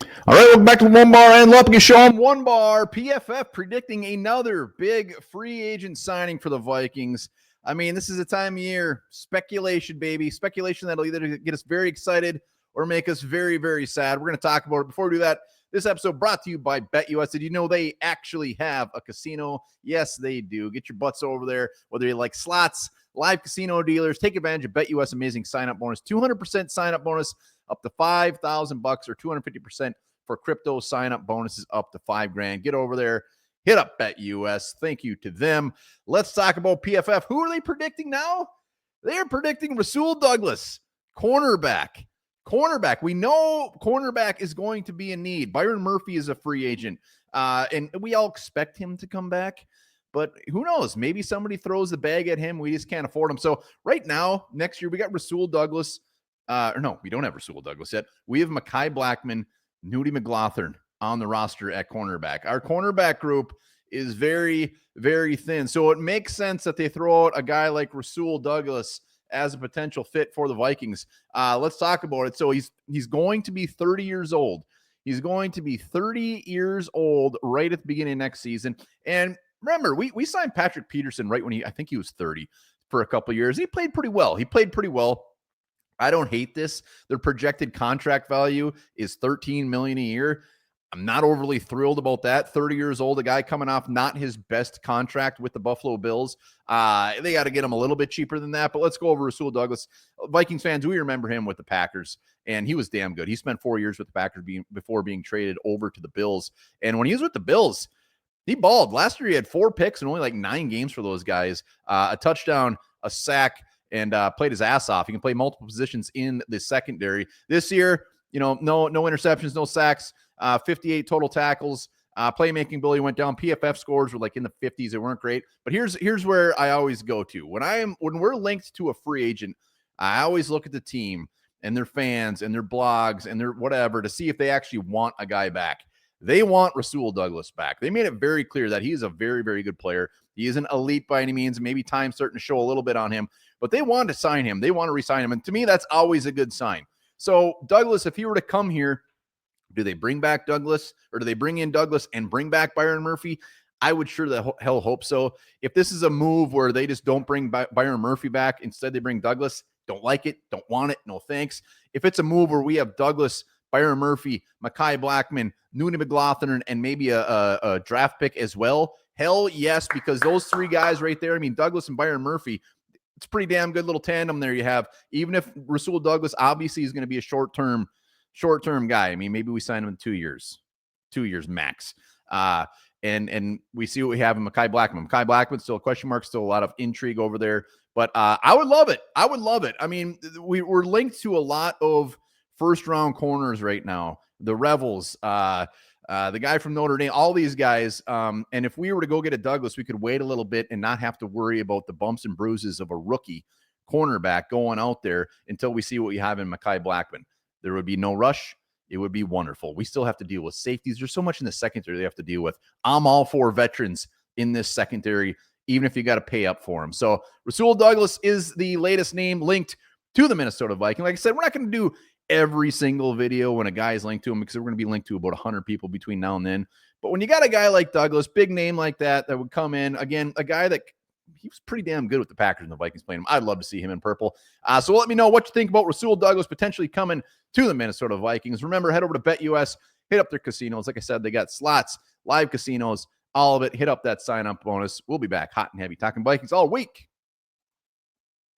All right, welcome back to Onebar and Lupagus Show. I'm Onebar. PFF predicting another big free agent signing for the Vikings. I mean, this is a time of year, speculation, baby. Speculation that'll either get us very excited or make us very, very sad. We're going to talk about it. Before we do that, this episode brought to you by BetUS. Did you know they actually have a casino? Yes, they do. Get your butts over there, whether you like slots, live casino dealers. Take advantage of BetUS' amazing sign-up bonus. 200% sign-up bonus up to $5,000 or 250% for crypto sign-up bonuses up to $5,000. Get over there. Hit up BetUS. Thank you to them. Let's talk about PFF. Who are they predicting now? They are predicting Rasul Douglas, cornerback. We know cornerback is going to be a need. Byron Murphy is a free agent, and we all expect him to come back. But who knows? Maybe somebody throws the bag at him. We just can't afford him. So right now, next year, we got Rasul Douglas. No, we don't have Rasul Douglas yet. We have Mekhi Blackmon, Nudie McLaughlin on the roster at cornerback. Our cornerback group is very, very thin. So it makes sense that they throw out a guy like Rasul Douglas as a potential fit for the Vikings. Let's talk about it. So he's going to be 30 years old. He's going to be 30 years old right at the beginning of next season. And remember, we signed Patrick Peterson right when I think he was 30 for a couple of years. He played pretty well. I don't hate this. Their projected contract value is $13 million a year. I'm not overly thrilled about that. 30 years old, a guy coming off not his best contract with the Buffalo Bills. They got to get him a little bit cheaper than that, but let's go over Rasul Douglas. Vikings fans, we remember him with the Packers, and he was damn good. He spent 4 years with the Packers before being traded over to the Bills. And when he was with the Bills, he balled. Last year, he had 4 picks and only like 9 games for those guys. A touchdown, a sack, and played his ass off. He can play multiple positions in the secondary. This year, no interceptions, no sacks, 58 total tackles. Playmaking ability went down. PFF scores were like in the 50s. They weren't great. But here's where I always go to. When we're linked to a free agent, I always look at the team and their fans and their blogs and their whatever to see if they actually want a guy back. They want Rasul Douglas back. They made it very clear that he is a very, very good player. He isn't elite by any means. Maybe time's starting to show a little bit on him, but they want to sign him. They want to re-sign him. And to me, that's always a good sign. So Douglas, if he were to come here, do they bring back Douglas or do they bring in Douglas and bring back Byron Murphy? I would sure the hell hope so. If this is a move where they just don't bring Byron Murphy back, instead they bring Douglas, don't like it, don't want it, no thanks. If it's a move where we have Douglas, Byron Murphy, Mekhi Blackmon, Nudie McLaughlin, and maybe a draft pick as well, hell yes, because those 3 guys right there, I mean, Douglas and Byron Murphy, it's a pretty damn good little tandem there you have. Even if Rasul Douglas obviously is going to be a short-term guy. I mean, maybe we sign him in 2 years max. And we see what we have in Mekhi Blackmon. Mekhi Blackmon's still a question mark, still a lot of intrigue over there. But I would love it. I mean, we're linked to a lot of first-round corners right now. The Rebels, the guy from Notre Dame, all these guys. And if we were to go get a Douglas, we could wait a little bit and not have to worry about the bumps and bruises of a rookie cornerback going out there until we see what we have in Mekhi Blackmon. There would be no rush. It would be wonderful. We still have to deal with safeties. There's so much in the secondary they have to deal with. I'm all for veterans in this secondary, even if you got to pay up for them. So Rasul Douglas is the latest name linked to the Minnesota Vikings. Like I said, we're not going to do every single video when a guy is linked to him because we're going to be linked to about 100 people between now and then. But when you got a guy like Douglas, big name like that would come in, again, a guy that he was pretty damn good with the Packers and the Vikings playing him. I'd love to see him in purple. So let me know what you think about Rasul Douglas potentially coming to the Minnesota Vikings. Remember, head over to BetUS, hit up their casinos. Like I said, they got slots, live casinos, all of it. Hit up that sign-up bonus. We'll be back hot and heavy talking Vikings all week.